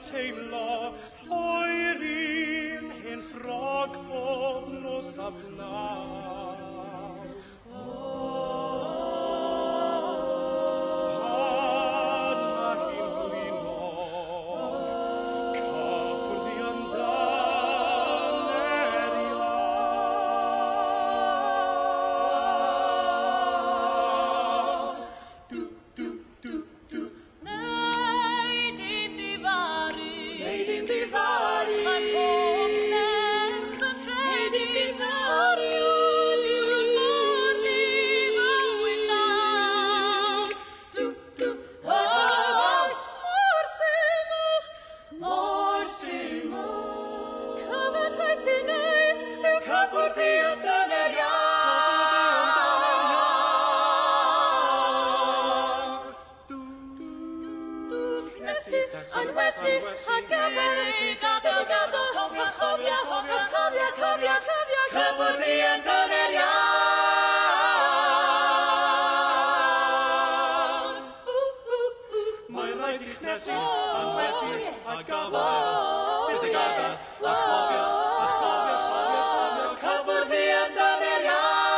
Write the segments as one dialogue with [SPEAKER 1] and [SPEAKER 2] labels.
[SPEAKER 1] teimlo oeri'n hen ffrog bob nos a fnaw. Pan mae hi'n blino, cyffwrdd i Mae'n rhaid i'ch nesu, anwesu, a gafael. Bydd y gadael, a chofio, cyffwrdd i amdano'r iawn.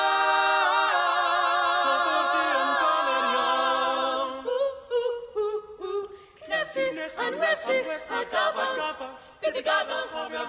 [SPEAKER 1] Cnesu, anwesu, a gafael. Bydd y gadael, chofio,